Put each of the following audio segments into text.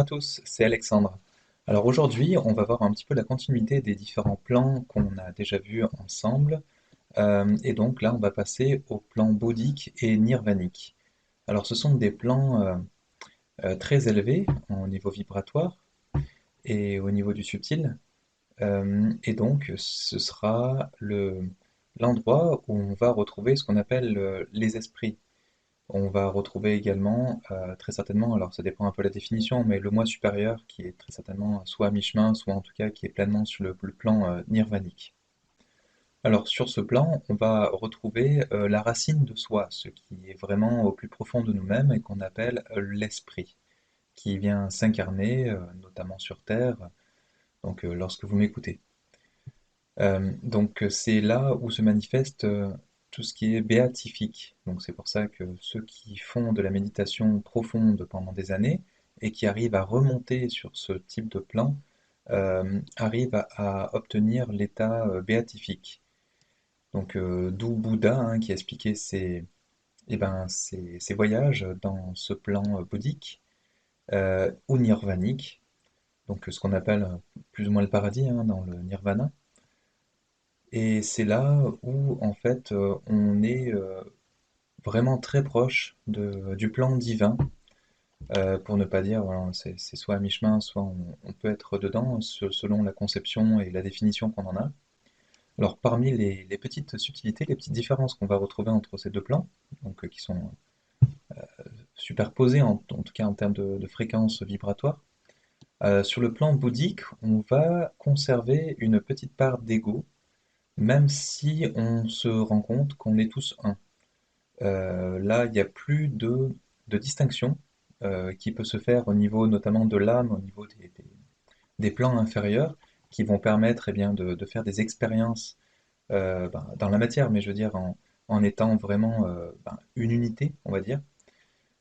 à tous, c'est Alexandre. Alors aujourd'hui, on va voir un petit peu la continuité des différents plans qu'on a déjà vus ensemble. Et donc là, on va passer aux plans bouddhiques et nirvaniques. Alors ce sont des plans très élevés au niveau vibratoire et au niveau du subtil. Et donc ce sera l'endroit où on va retrouver ce qu'on appelle les esprits. On va retrouver également, très certainement, alors ça dépend un peu de la définition, mais le moi supérieur qui est très certainement soit à mi-chemin, soit en tout cas qui est pleinement sur le plan nirvanique. Alors sur ce plan, on va retrouver la racine de soi, ce qui est vraiment au plus profond de nous-mêmes et qu'on appelle l'esprit, qui vient s'incarner notamment sur Terre, donc lorsque vous m'écoutez. Donc c'est là où se manifeste tout ce qui est béatifique. Donc c'est pour ça que ceux qui font de la méditation profonde pendant des années et qui arrivent à remonter sur ce type de plan arrivent à obtenir l'état béatifique. Donc d'où Bouddha qui expliquait ses voyages dans ce plan bouddhique ou nirvanique, donc ce qu'on appelle plus ou moins le paradis dans le nirvana. Et c'est là où, en fait, on est vraiment très proche du plan divin, pour ne pas dire, voilà, c'est soit à mi-chemin, soit on peut être dedans, selon la conception et la définition qu'on en a. Alors, parmi les petites subtilités, les petites différences qu'on va retrouver entre ces deux plans, donc qui sont superposés, en tout cas en termes de fréquence vibratoire, sur le plan bouddhique, on va conserver une petite part d'ego, même si on se rend compte qu'on est tous un. Là, il n'y a plus de distinction qui peut se faire au niveau notamment de l'âme, au niveau des plans inférieurs, qui vont permettre de faire des expériences dans la matière, mais je veux dire en étant vraiment une unité, on va dire.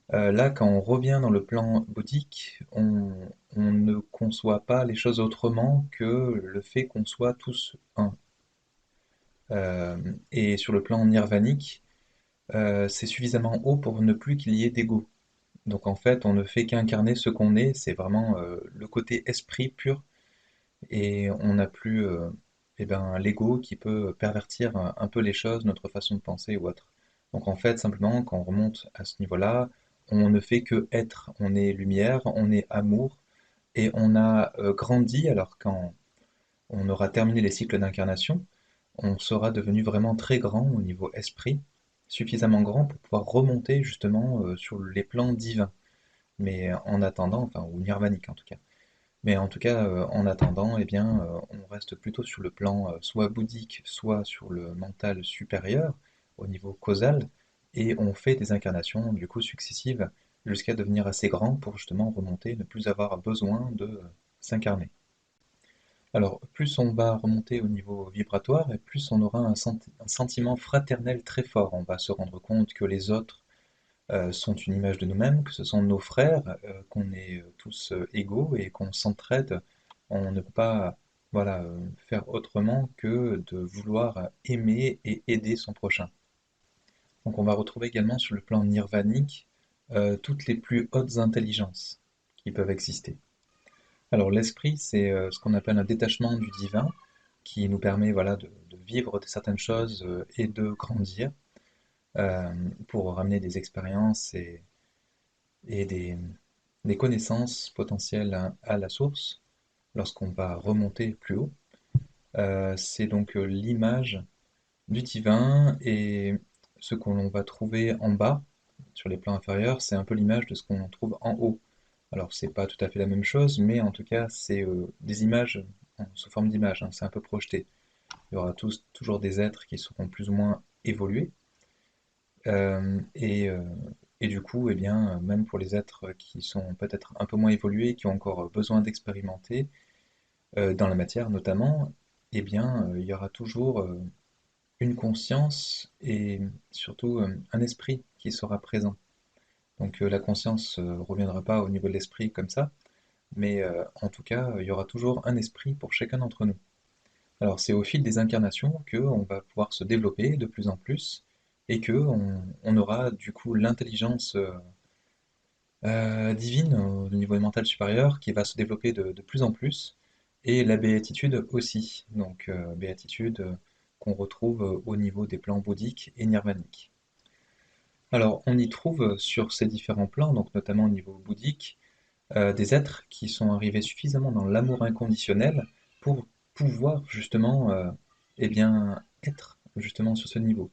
Là, quand on revient dans le plan bouddhique, on ne conçoit pas les choses autrement que le fait qu'on soit tous un. Et sur le plan nirvanique, c'est suffisamment haut pour ne plus qu'il y ait d'ego. Donc en fait, on ne fait qu'incarner ce qu'on est, c'est vraiment le côté esprit pur, et on n'a plus l'ego qui peut pervertir un peu les choses, notre façon de penser ou autre. Donc en fait, simplement, quand on remonte à ce niveau-là, on ne fait que être. On est lumière, on est amour, et on a grandi, alors quand on aura terminé les cycles d'incarnation, on sera devenu vraiment très grand au niveau esprit, suffisamment grand pour pouvoir remonter justement sur les plans divins. Mais en attendant, enfin, ou nirvanique en tout cas. Mais en tout cas, en attendant, on reste plutôt sur le plan soit bouddhique, soit sur le mental supérieur, au niveau causal, et on fait des incarnations du coup successives jusqu'à devenir assez grand pour justement remonter, ne plus avoir besoin de s'incarner. Alors, plus on va remonter au niveau vibratoire, et plus on aura un sentiment fraternel très fort. On va se rendre compte que les autres sont une image de nous-mêmes, que ce sont nos frères, qu'on est tous égaux et qu'on s'entraide. On ne peut pas voilà, faire autrement que de vouloir aimer et aider son prochain. Donc on va retrouver également sur le plan nirvanique toutes les plus hautes intelligences qui peuvent exister. Alors l'esprit, c'est ce qu'on appelle un détachement du divin qui nous permet voilà, de vivre de certaines choses et de grandir euh, pour ramener des expériences et des connaissances potentielles à la source lorsqu'on va remonter plus haut. C'est donc l'image du divin, et ce qu'on va trouver en bas, sur les plans inférieurs, c'est un peu l'image de ce qu'on trouve en haut. Alors c'est pas tout à fait la même chose, mais en tout cas c'est des images sous forme d'images, c'est un peu projeté. Il y aura toujours des êtres qui seront plus ou moins évolués, euh, et, euh, et du coup, même pour les êtres qui sont peut-être un peu moins évolués, qui ont encore besoin d'expérimenter, dans la matière notamment, il y aura toujours une conscience et surtout un esprit qui sera présent. Donc la conscience ne reviendra pas au niveau de l'esprit comme ça, mais en tout cas, il y aura toujours un esprit pour chacun d'entre nous. Alors c'est au fil des incarnations qu'on va pouvoir se développer de plus en plus et que on aura du coup l'intelligence Divine au niveau mental supérieur qui va se développer de plus en plus et la béatitude aussi. Donc béatitude qu'on retrouve au niveau des plans bouddhiques et nirvaniques. Alors on y trouve sur ces différents plans, donc notamment au niveau bouddhique, des êtres qui sont arrivés suffisamment dans l'amour inconditionnel pour pouvoir justement eh bien, être justement sur ce niveau.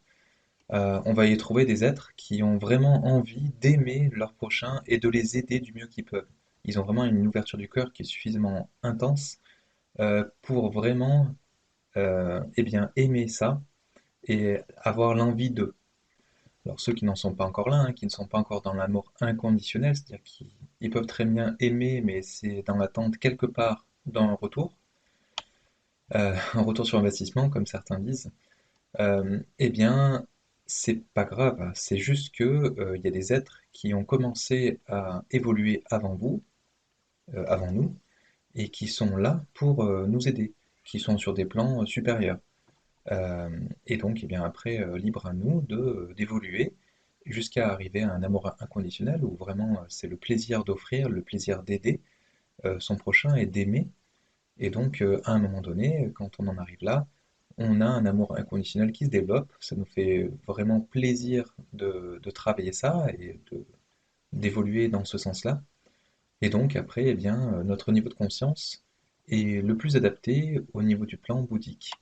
On va y trouver des êtres qui ont vraiment envie d'aimer leur prochain et de les aider du mieux qu'ils peuvent. Ils ont vraiment une ouverture du cœur qui est suffisamment intense pour vraiment eh bien, aimer ça et avoir l'envie d'eux. Alors ceux qui n'en sont pas encore là, hein, qui ne sont pas encore dans l'amour inconditionnel, c'est-à-dire qu'ils peuvent très bien aimer, mais c'est dans l'attente quelque part d'un retour, un retour sur investissement, comme certains disent, eh bien, c'est pas grave, c'est juste que il y a des êtres qui ont commencé à évoluer avant vous, avant nous, et qui sont là pour nous aider, qui sont sur des plans supérieurs. Euh, et donc, eh bien, après, libre à nous de, d'évoluer jusqu'à arriver à un amour inconditionnel où vraiment c'est le plaisir d'offrir, le plaisir d'aider son prochain et d'aimer. Et donc, à un moment donné, quand on en arrive là, on a un amour inconditionnel qui se développe. Ça nous fait vraiment plaisir de travailler ça et d'évoluer dans ce sens-là. Et donc, après, eh bien, notre niveau de conscience est le plus adapté au niveau du plan bouddhique.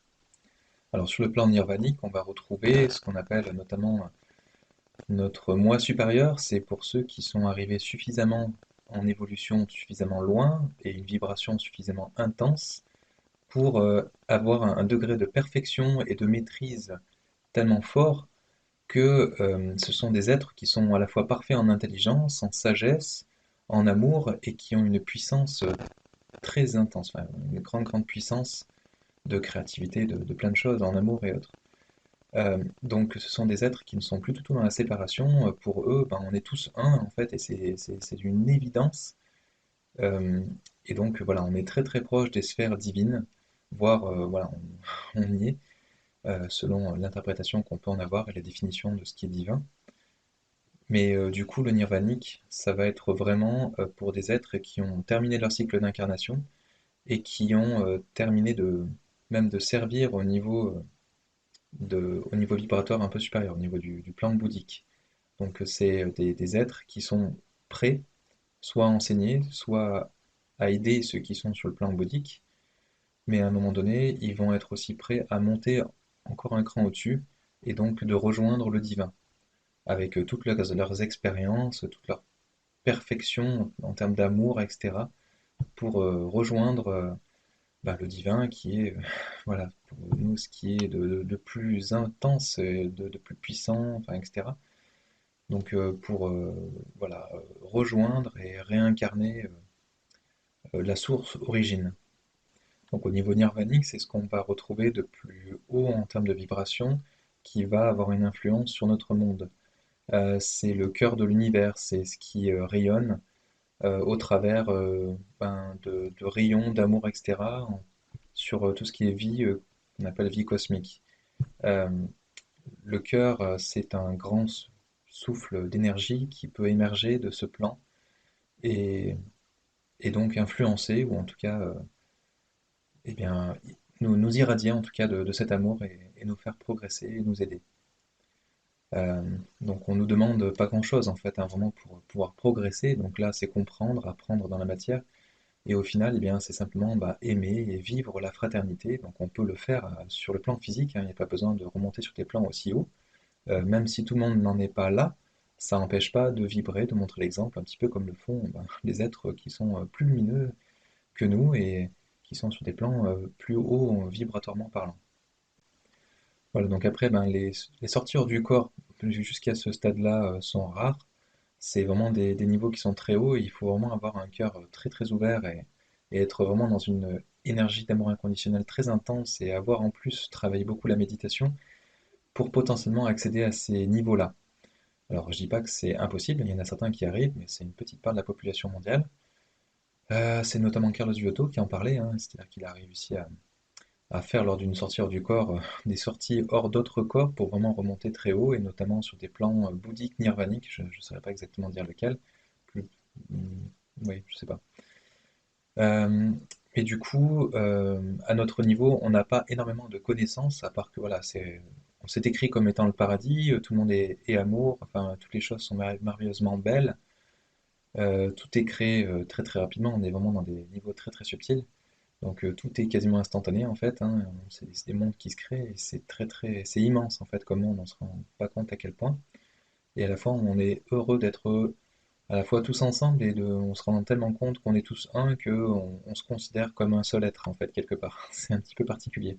Alors, sur le plan nirvanique, on va retrouver ce qu'on appelle notamment notre moi supérieur. C'est pour ceux qui sont arrivés suffisamment en évolution, suffisamment loin et une vibration suffisamment intense pour avoir un degré de perfection et de maîtrise tellement fort que ce sont des êtres qui sont à la fois parfaits en intelligence, en sagesse, en amour et qui ont une puissance très intense, enfin, une grande, grande puissance de créativité, de plein de choses, en amour et autres. Donc ce sont des êtres qui ne sont plus du tout dans la séparation. Pour eux, ben, on est tous un en fait, et c'est une évidence. Euh, et donc voilà, on est très très proche des sphères divines, voire voilà, on y est, selon l'interprétation qu'on peut en avoir et la définition de ce qui est divin. Mais du coup, le nirvanique, ça va être vraiment pour des êtres qui ont terminé leur cycle d'incarnation et qui ont terminé même de servir au niveau vibratoire un peu supérieur, au niveau du plan bouddhique. Donc c'est des êtres qui sont prêts, soit à enseigner, soit à aider ceux qui sont sur le plan bouddhique, mais à un moment donné, ils vont être aussi prêts à monter encore un cran au-dessus et donc de rejoindre le divin, avec toutes leurs expériences, toute leur perfection en termes d'amour, etc., pour rejoindre bah, le divin qui est, voilà, pour nous, ce qui est de plus intense, de plus puissant, enfin, etc. Donc pour voilà, rejoindre et réincarner la source origine. Donc au niveau nirvanique, c'est ce qu'on va retrouver de plus haut en termes de vibration qui va avoir une influence sur notre monde. C'est le cœur de l'univers, c'est ce qui rayonne au travers ben, de rayons d'amour, etc., sur tout ce qui est vie, qu'on appelle vie cosmique. Euh, le cœur, c'est un grand souffle d'énergie qui peut émerger de ce plan et, et donc influencer, ou en tout cas, eh bien, nous irradier en tout cas de cet amour et nous faire progresser et nous aider. Euh, donc on nous demande pas grand-chose en fait, hein, vraiment pour pouvoir progresser. Donc là, c'est comprendre, apprendre dans la matière. Et au final, eh bien, c'est simplement bah, aimer et vivre la fraternité. Donc on peut le faire sur le plan physique, hein, il n'y a pas besoin de remonter sur des plans aussi hauts. Même si tout le monde n'en est pas là, ça n'empêche pas de vibrer, de montrer l'exemple, un petit peu comme le font ben, les êtres qui sont plus lumineux que nous et qui sont sur des plans plus hauts vibratoirement parlant. Voilà, donc après, ben, les sorties hors du corps jusqu'à ce stade-là sont rares. C'est vraiment des niveaux qui sont très hauts et il faut vraiment avoir un cœur très très ouvert et être vraiment dans une énergie d'amour inconditionnel très intense et avoir en plus travaillé beaucoup la méditation pour potentiellement accéder à ces niveaux-là. Alors je dis pas que c'est impossible, il y en a certains qui arrivent, mais c'est une petite part de la population mondiale. C'est notamment Carlos Giotto qui en parlait, hein, c'est-à-dire qu'il a réussi à faire lors d'une sortie hors du corps des sorties hors d'autres corps pour vraiment remonter très haut et notamment sur des plans bouddhiques, nirvaniques, je ne saurais pas exactement dire lequel, Hmm, oui, je sais pas. Euh, et du coup, à notre niveau, on n'a pas énormément de connaissances, à part que voilà, on s'est écrit comme étant le paradis, tout le monde est amour, enfin, toutes les choses sont merveilleusement belles, tout est créé très très rapidement, on est vraiment dans des niveaux très très subtils, donc tout est quasiment instantané en fait, hein, c'est des mondes qui se créent, et c'est immense en fait comme monde, on se rend pas compte à quel point, et à la fois on est heureux d'être à la fois tous ensemble on se rend tellement compte qu'on est tous un que on se considère comme un seul être en fait quelque part. C'est un petit peu particulier.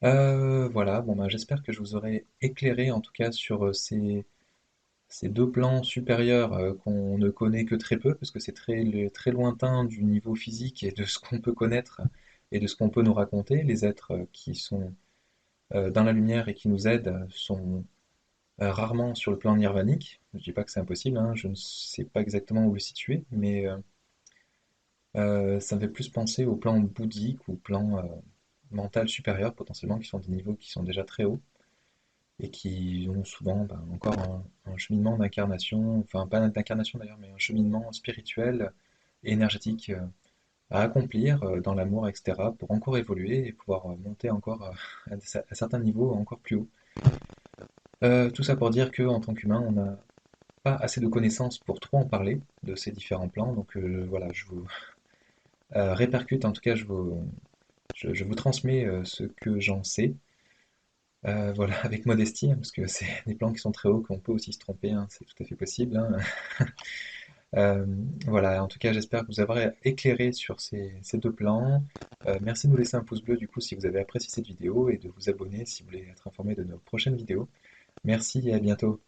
Voilà, bon ben j'espère que je vous aurai éclairé en tout cas sur ces deux plans supérieurs qu'on ne connaît que très peu, parce que c'est très lointain du niveau physique et de ce qu'on peut connaître et de ce qu'on peut nous raconter. Les êtres qui sont dans la lumière et qui nous aident sont rarement sur le plan nirvanique. Je ne dis pas que c'est impossible, hein, je ne sais pas exactement où le situer, mais ça me fait plus penser au plan bouddhique ou plan mental supérieur potentiellement, qui sont des niveaux qui sont déjà très hauts et qui ont souvent ben, encore un cheminement d'incarnation, enfin pas d'incarnation d'ailleurs, mais un cheminement spirituel et énergétique à accomplir dans l'amour, etc., pour encore évoluer et pouvoir monter encore à certains niveaux encore plus hauts. Tout ça pour dire que en tant qu'humain, on n'a pas assez de connaissances pour trop en parler de ces différents plans, donc voilà, je vous répercute, en tout cas, je vous transmets ce que j'en sais, voilà, avec modestie, hein, parce que c'est des plans qui sont très hauts, qu'on peut aussi se tromper, hein, c'est tout à fait possible, hein. Euh, voilà, en tout cas, j'espère vous avoir éclairé sur ces deux plans. Merci de nous laisser un pouce bleu, du coup, si vous avez apprécié cette vidéo, et de vous abonner si vous voulez être informé de nos prochaines vidéos. Merci et à bientôt.